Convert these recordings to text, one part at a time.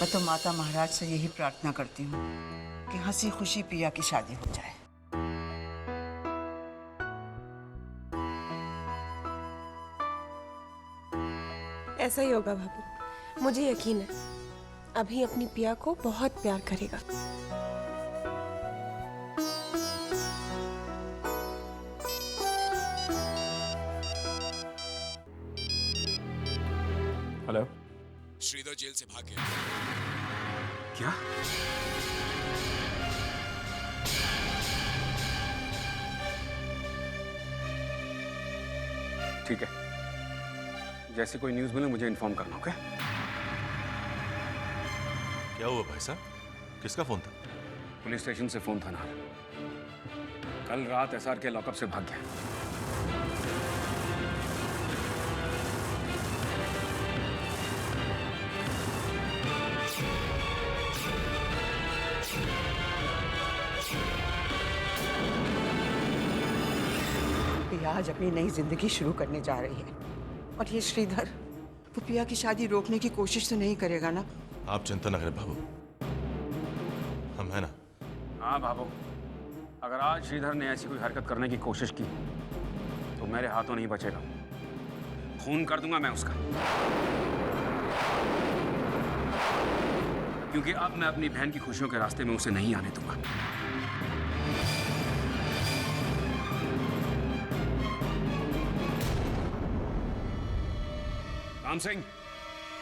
मैं तो माता महाराज से यही प्रार्थना करती हूँ कि हंसी खुशी पिया की शादी हो जाए। ऐसा ही होगा भाभी, मुझे यकीन है अभी अपनी पिया को बहुत प्यार करेगा। हेलो। श्रीधर जेल से भाग गया। क्या? ठीक है, जैसे कोई न्यूज़ मिले मुझे इन्फॉर्म करना, ओके? क्या हुआ भाई साहब, किसका फोन था? पुलिस स्टेशन से फोन था ना, कल रात एसआर के लॉकअप से भाग गया। पिया आज अपनी नई जिंदगी शुरू करने जा रही है और ये श्रीधर, वो पिया की शादी रोकने की कोशिश तो नहीं करेगा ना? आप चिंता न करें बाबू, हम है ना। हाँ बाबू, अगर आज श्रीधर ने ऐसी कोई हरकत करने की कोशिश की तो मेरे हाथों नहीं बचेगा, खून कर दूंगा मैं उसका। क्योंकि अब मैं अपनी बहन की खुशियों के रास्ते में उसे नहीं आने दूंगा। राम सिंह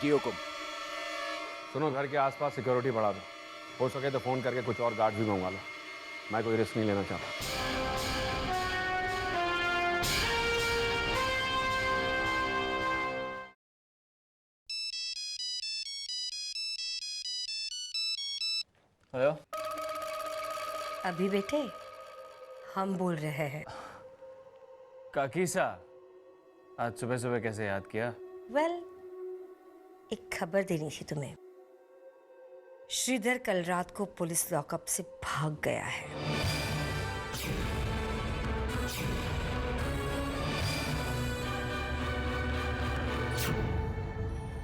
जी हुकुम। सुनो, घर के आसपास सिक्योरिटी बढ़ा दो, हो सके तो फोन करके कुछ और गार्ड भी मंगवा लो, मैं कोई रिस्क नहीं लेना चाहता। हेलो। अभी बेटे हम बोल रहे हैं। काकी सा, आज सुबह सुबह कैसे याद किया? वेल, एक खबर देनी थी तुम्हें। श्रीधर कल रात को पुलिस लॉकअप से भाग गया है।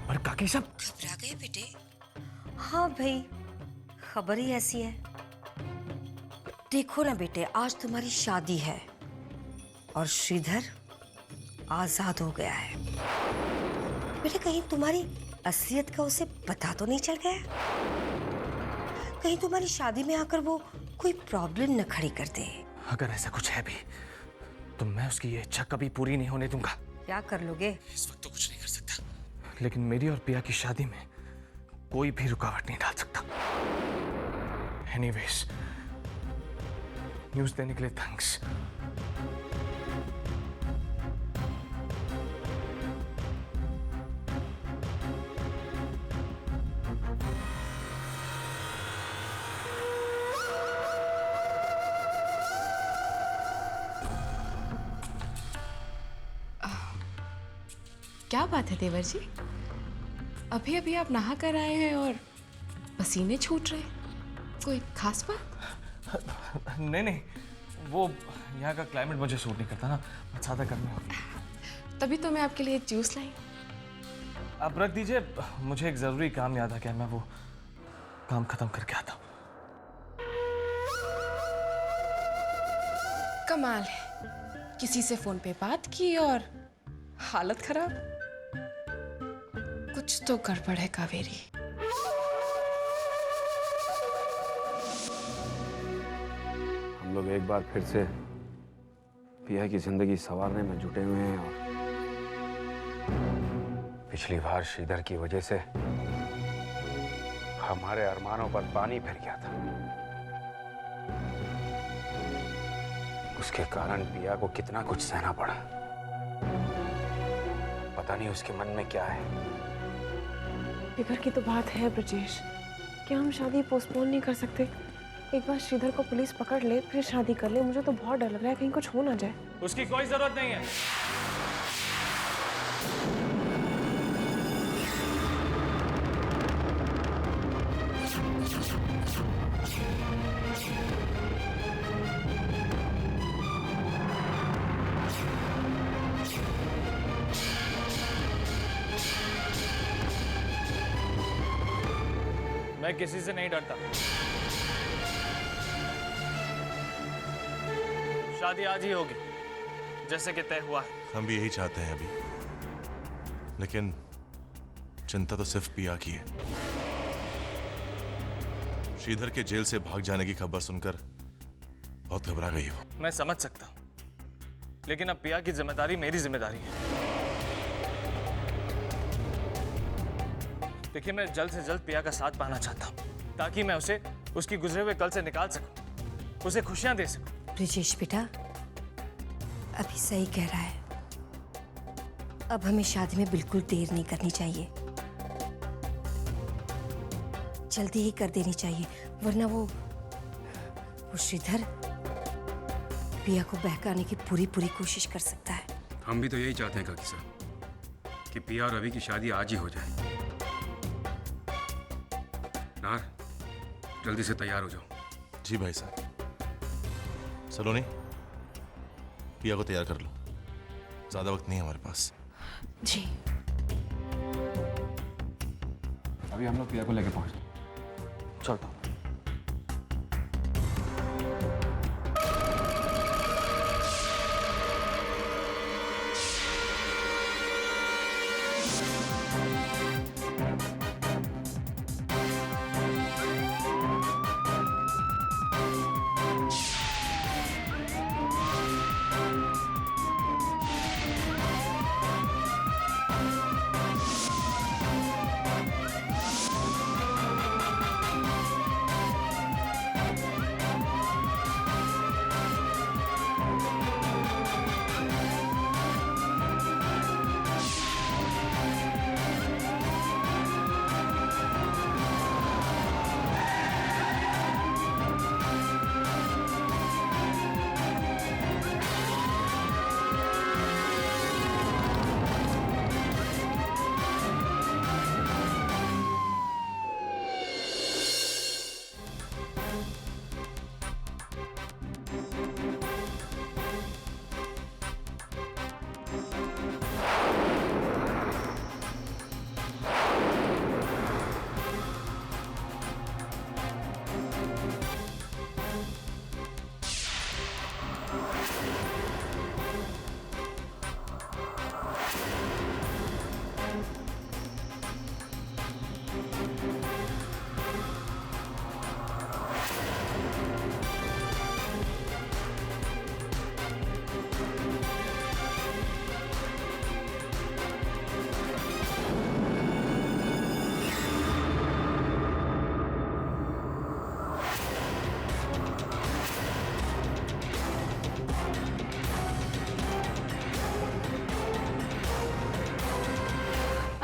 और काकी साहब घबरा गए बेटे? हाँ भाई, खबर ही ऐसी है। देखो ना बेटे, आज तुम्हारी शादी है और श्रीधर आजाद हो गया है। बेटे कहीं तुम्हारी असलियत का उसे पता तो नहीं चल गया? कहीं तुम्हारी शादी में आकर वो कोई प्रॉब्लम न खड़ी कर दे। अगर ऐसा कुछ है भी तो मैं उसकी ये इच्छा कभी पूरी नहीं होने दूंगा। क्या कर लोगे? इस वक्त तो कुछ नहीं कर सकता, लेकिन मेरी और पिया की शादी में कोई भी रुकावट नहीं डाल सकता। एनीवेज, न्यूज़ देने के लिए थैंक्स। क्या बात है देवर जी, अभी अभी आप नहा कर आए हैं और पसीने छूट रहे, कोई खास बात? नहीं नहीं, वो यहाँ का क्लाइमेट मुझे सूट नहीं करता ना, बहुत ज़्यादा गर्मी होती है। तभी तो मैं आपके लिए जूस लाई। आप रख दीजिए, मुझे एक ज़रूरी काम याद आ गया, मैं वो काम खत्म करके आता हूँ। कमाल है, किसी से फोन पे बात की और हालत खराब। कुछ तो गड़बड़ है कावेरी। हम लोग एक बार फिर से पिया की जिंदगी संवारने में जुटे हुए हैं और पिछली बार श्रीधर की वजह से हमारे अरमानों पर पानी फिर गया था। उसके कारण पिया को कितना कुछ सहना पड़ा। पता नहीं उसके मन में क्या है। फिक्र की तो बात है ब्रजेश, क्या हम शादी पोस्टपोन नहीं कर सकते? एक बार श्रीधर को पुलिस पकड़ ले फिर शादी कर ले। मुझे तो बहुत डर लग रहा है कहीं कुछ हो ना जाए। उसकी कोई जरूरत नहीं है। मैं किसी से नहीं डरता। शादी आज ही होगी, जैसे कि तय हुआ है। हम भी यही चाहते हैं अभी, लेकिन चिंता तो सिर्फ पिया की है। श्रीधर के जेल से भाग जाने की खबर सुनकर बहुत घबरा गई हो। मैं समझ सकता हूं, लेकिन अब पिया की जिम्मेदारी मेरी जिम्मेदारी है। देखिए, मैं जल्द से जल्द पिया का साथ पाना चाहता हूं, ताकि मैं उसे उसकी गुजरे हुए कल से निकाल सकूं, उसे खुशियां दे सकूं। ब्रिजेश बेटा, अभी सही कह रहा है। अब हमें शादी में बिल्कुल देर नहीं करनी चाहिए, जल्दी ही कर देनी चाहिए, वरना वो श्रीधर पिया को बहकाने की पूरी कोशिश कर सकता है। हम भी तो यही चाहते हैं काकी साहब कि पिया और रवि की शादी आज ही हो जाए। नार, जल्दी से तैयार हो जाओ। जी भाई साहब। सलोनी, पिया को तैयार कर लो, ज्यादा वक्त नहीं है हमारे पास। जी। अभी हम लोग पिया को लेके पहुंच। चलता हूं।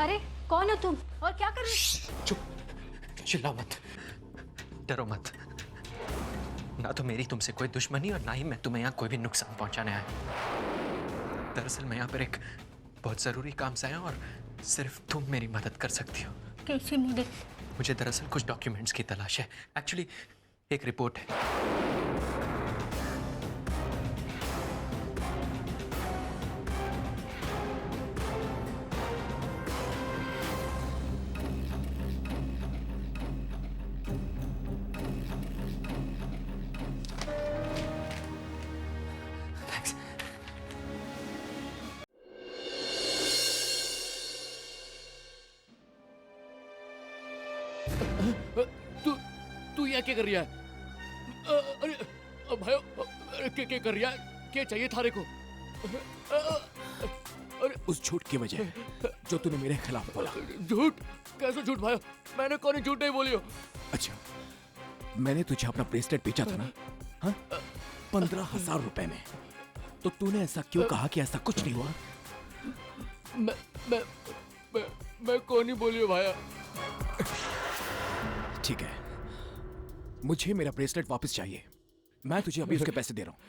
अरे कौन हो तुम और क्या कर रहे? चुप, चिल्लाओ मत, डरो मत। ना तो मेरी तुमसे कोई दुश्मनी और ना ही मैं तुम्हें यहाँ कोई भी नुकसान पहुंचाने आया। दरअसल मैं यहाँ पर एक बहुत जरूरी काम से आया और सिर्फ तुम मेरी मदद कर सकती हो। कैसे मदद? मुझे दरअसल कुछ डॉक्यूमेंट्स की तलाश है। एक्चुअली एक रिपोर्ट है। तू यहाँ क्या कर रहा है? अरे भाई, क्या कर रहा है? क्या चाहिए थारे को? अरे उस झूठ की वजह जो तूने मेरे खिलाफ बोला। झूठ? कैसे झूठ भाई? मैंने कौन झूठ नहीं बोली हो? अच्छा, मैंने तुझे अपना ब्रेसलेट बेचा था ना, हाँ? 15,000 रुपए में। तो तूने ऐसा क्यों कहा कि ऐसा कुछ नहीं हुआ? मैं कौन ही बोली हो भाई? ठीक है, मुझे मेरा ब्रेसलेट वापस चाहिए। मैं तुझे अभी उसके पैसे दे रहा हूँ।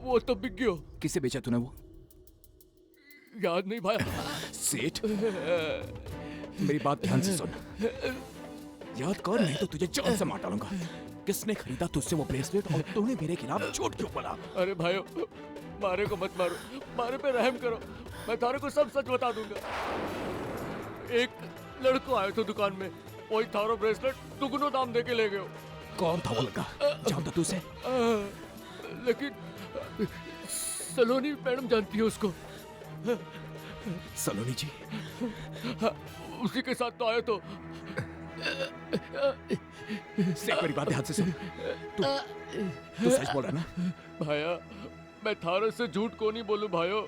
वो तो बिक गया। किसे बेचा तूने वो? याद नहीं भाई। सेठ, मेरी बात ध्यान से सुन। याद कर, नहीं तो तुझे जान से मार डालूंगा। किसने खरीदा तुझसे वो ब्रेसलेट और तूने मेरे खिलाफ झूठ क्यों बोला? अरे भाइयों, मारे को मत मारो, मारे पे रहम करो। मैं तारे को सब सच बता दूंगा। एक लड़का आया था दुकान में, वही थारो ब्रेसलेट दुगनो दाम दे के ले गए। कौन था वो लड़का? जानता तू उसे? लेकिन सलोनी मैडम जानती है उसको। सलोनी जी? उसी के साथ तो आए तो। सेठ मेरी बात ध्यान से सुन। तू सच बोल रहा ना? भाया मैं थारो से झूठ को नहीं बोलूं भाइयों।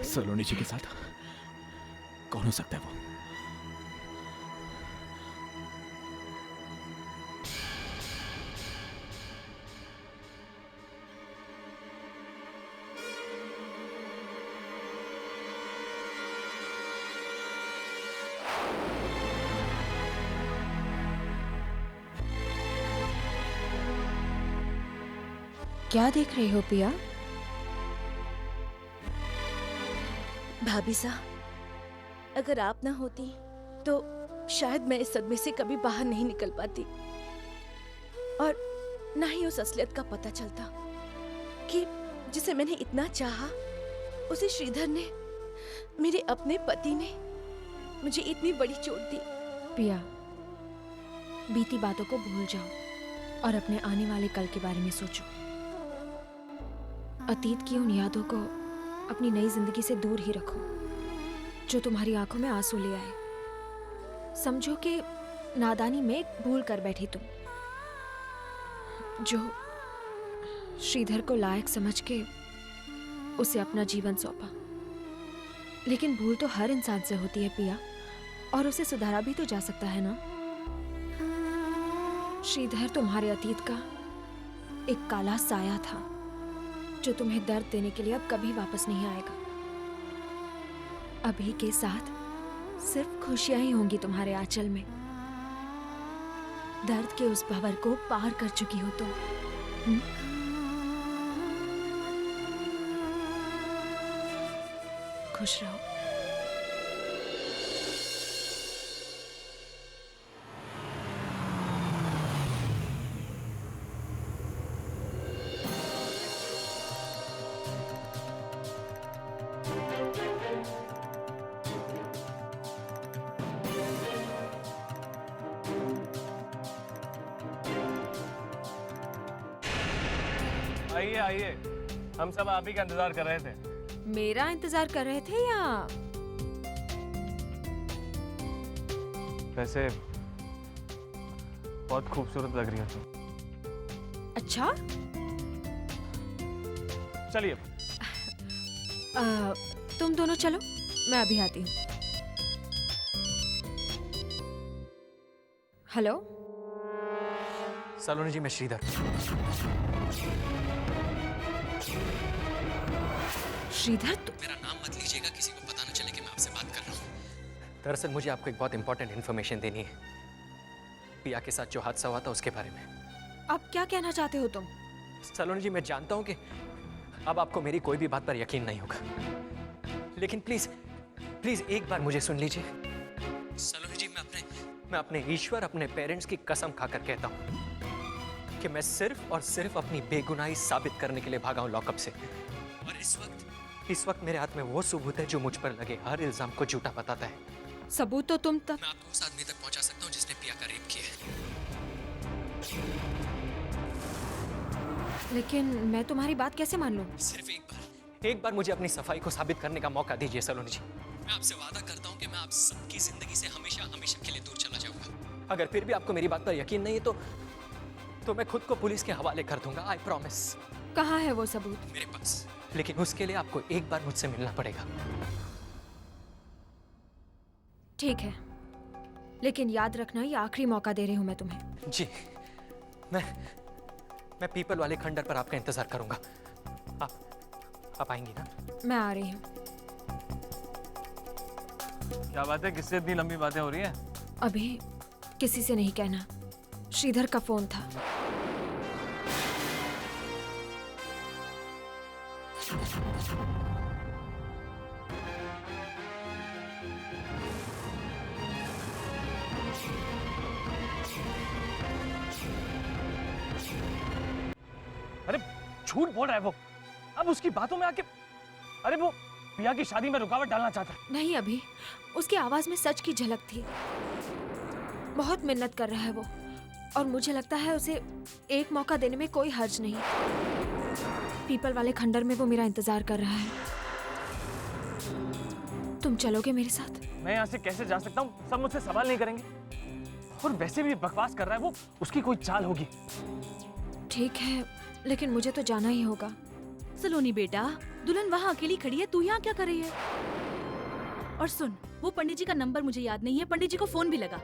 सलोनी जी के साथ कौन हो सकता है वो? क्या देख रहे हो पिया? भाभी साहब, अगर आप ना होती तो शायद मैं इस सदमे से कभी बाहर नहीं निकल पाती और ना ही उस असलियत का पता चलता कि जिसे मैंने इतना चाहा उसे श्रीधर ने, मेरे अपने पति ने मुझे इतनी बड़ी चोट दी। पिया, बीती बातों को भूल जाओ और अपने आने वाले कल के बारे में सोचो। अतीत की उन यादों को अपनी नई जिंदगी से दूर ही रखो जो तुम्हारी आंखों में आंसू ले आए। समझो कि नादानी में भूल कर बैठी तुम, जो श्रीधर को लायक समझ के उसे अपना जीवन सौंपा। लेकिन भूल तो हर इंसान से होती है पिया, और उसे सुधारा भी तो जा सकता है ना। श्रीधर तुम्हारे अतीत का एक काला साया था जो तुम्हें दर्द देने के लिए अब कभी वापस नहीं आएगा। अभी के साथ सिर्फ खुशियां ही होंगी तुम्हारे आंचल में। दर्द के उस भंवर को पार कर चुकी हो तुम। खुश रहो। आइए आइए, हम सब आप ही का इंतजार कर रहे थे। मेरा इंतजार कर रहे थे या? वैसे बहुत खूबसूरत लग रही हो तुम। अच्छा, चलिए। तुम दोनों चलो, मैं अभी आती हूँ। हेलो सलोनी जी, मैं श्रीधर। श्रीधर, तो मेरा नाम मत लीजिएगा, किसी को पता न चले कि मैं आपसे बात कर रहा हूँ। दरअसल मुझे आपको एक बहुत इंपॉर्टेंट इन्फॉर्मेशन देनी है, पिया के साथ जो हादसा हुआ था उसके बारे में। अब क्या कहना चाहते हो तुम? सलोनी जी, मैं जानता हूँ कि अब आपको मेरी कोई भी बात पर यकीन नहीं होगा, लेकिन प्लीज प्लीज एक बार मुझे सुन लीजिए। सलोनी जी, मैं अपने ईश्वर, अपने पेरेंट्स की कसम खाकर कहता हूँ कि मैं सिर्फ और सिर्फ अपनी बेगुनाही साबित करने के लिए भागा हूँ लॉकअप से। और इस वक्त मेरे हाथ में वो सबूत है जो मुझ पर लगे हर इल्जाम को झूठा बताता है। सबूत तो तुम तक। मैं आपको उस आदमी तक पहुंचा सकता हूँ जिसने पिया का रेप किया है। लेकिन मैं तुम्हारी बात कैसे मान लूं? सिर्फ एक बार मुझे अपनी सफाई को साबित करने का मौका दीजिए सलोनी जी। मैं आपसे वादा करता हूँ कि मैं आप सबकी जिंदगी से हमेशा हमेशा के लिए दूर चला जाऊंगा। अगर फिर भी आपको मेरी बात पर यकीन नहीं है तो मैं खुद को पुलिस के हवाले कर दूंगा। I promise. कहाँ है वो सबूत? मेरे पास, लेकिन उसके लिए आपको एक बार मुझसे मिलना पड़ेगा। ठीक है, लेकिन याद रखना ये आखिरी मौका दे रही हूं मैं तुम्हें। जी, मैं पीपल वाले खंडर पर आपका इंतजार करूंगा। आप आएंगी ना? मैं आ रही हूँ। क्या बात है, किससे इतनी लंबी बातें हो रही हैं? अभी किसी से नहीं कहना, श्रीधर का फोन था। अरे झूठ बोल रहा है वो। अब उसकी बातों में आके अरे वो पिया की शादी में रुकावट डालना चाहता है। नहीं अभी, उसकी आवाज में सच की झलक थी। बहुत मिन्नत कर रहा है वो, और मुझे लगता है उसे एक मौका देने में कोई हर्ज नहीं। पीपल वाले खंडर में वो मेरा इंतजार कर रहा है। तुम चलोगे मेरे साथ? मैं यहाँ से कैसे जा सकता हूँ? सब मुझसे सवाल नहीं करेंगे। और वैसे भी बकवास कर रहा है वो, उसकी कोई चाल होगी। ठीक है, लेकिन मुझे तो जाना ही होगा। सलोनी बेटा, दुल्हन वहाँ अकेली खड़ी है, तू यहाँ क्या कर रही है? और सुन, वो पंडित जी का नंबर मुझे याद नहीं है, पंडित जी को फोन भी लगा।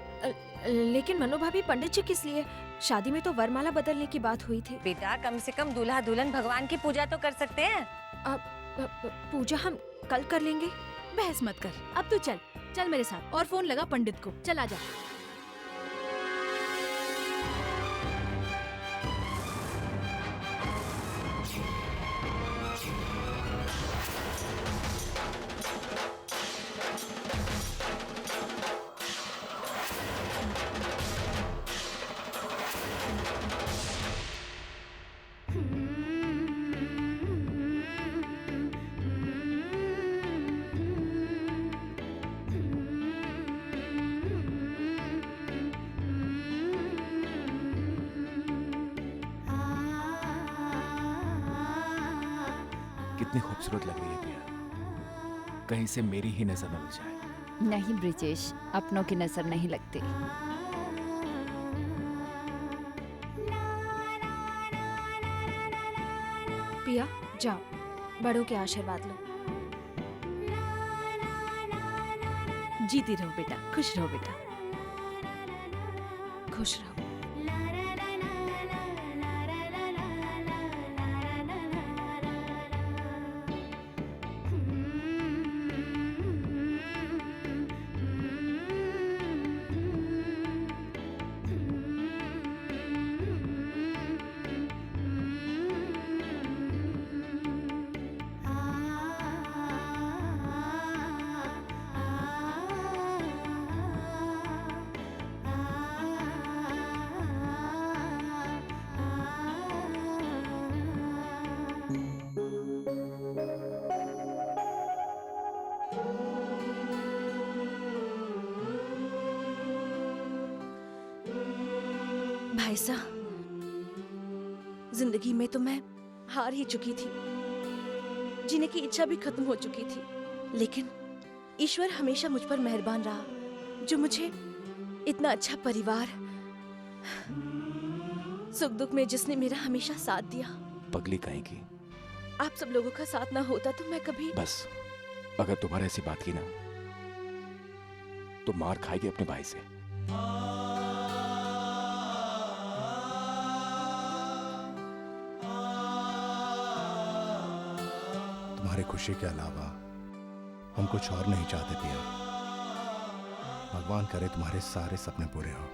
लेकिन मनु भाभी, पंडित जी किस लिए? शादी में तो वरमाला बदलने की बात हुई थी। बेटा कम से कम दूल्हा दुल्हन भगवान की पूजा तो कर सकते हैं। पूजा हम कल कर लेंगे। बहस मत कर, अब तू चल चल मेरे साथ, और फोन लगा पंडित को। चल आजा। कितनी खूबसूरत लग रही है पिया, कहीं से मेरी ही नजर न लग जाए। नहीं ब्रिजेश, अपनों की नजर नहीं लगती। पिया जाओ, बड़ों के आशीर्वाद लो। जीती रहो बेटा, खुश रहो बेटा। खुश रहो। भाई साहब, जिंदगी में तो मैं हार ही चुकी थी, जीने की इच्छा भी खत्म हो चुकी थी, लेकिन ईश्वर हमेशा मुझ पर मेहरबान रहा, जो मुझे इतना अच्छा परिवार, सुख दुख में जिसने मेरा हमेशा साथ दिया। पगली कहेगी। आप सब लोगों का साथ ना होता तो मैं कभी। बस अगर तुम्हारे ऐसी बात की ना तो मार खाएगी अपने भाई से। तुम्हारी खुशी के अलावा हम कुछ और नहीं चाहते पिया। भगवान करे तुम्हारे सारे सपने पूरे हो।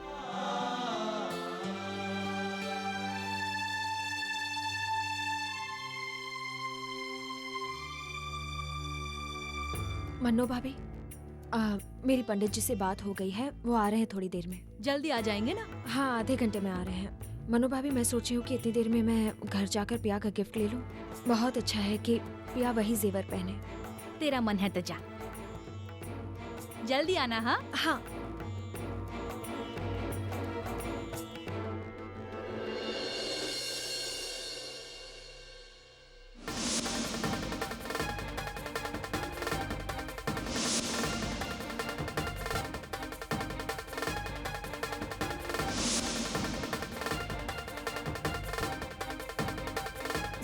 मन्नो भाभी, मेरी पंडित जी से बात हो गई है, वो आ रहे हैं थोड़ी देर में। जल्दी आ जाएंगे ना? हाँ, आधे घंटे में आ रहे हैं। मनु भाभी, मैं सोची हूँ कि इतनी देर में मैं घर जाकर पिया का गिफ्ट ले लूँ। बहुत अच्छा है कि पिया वही जेवर पहने। तेरा मन है तो जा, जल्दी आना। हाँ हाँ।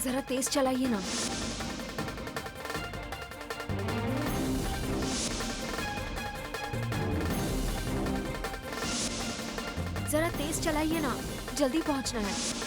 जरा तेज चलाइए ना। जरा तेज चलाइए ना, जल्दी पहुंचना है।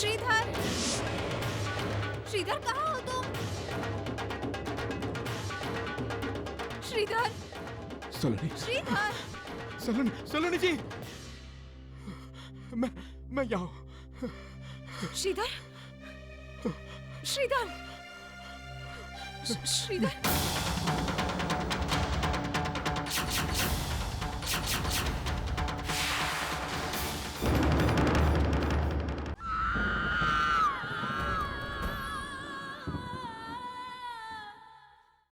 श्रीधर, श्रीधर कहाँ हो तुम? श्रीधर, सलोनी, श्रीधर, सलोनी जी, मैं यहाँ हूँ। श्रीधर, श्रीधर, श्रीधर।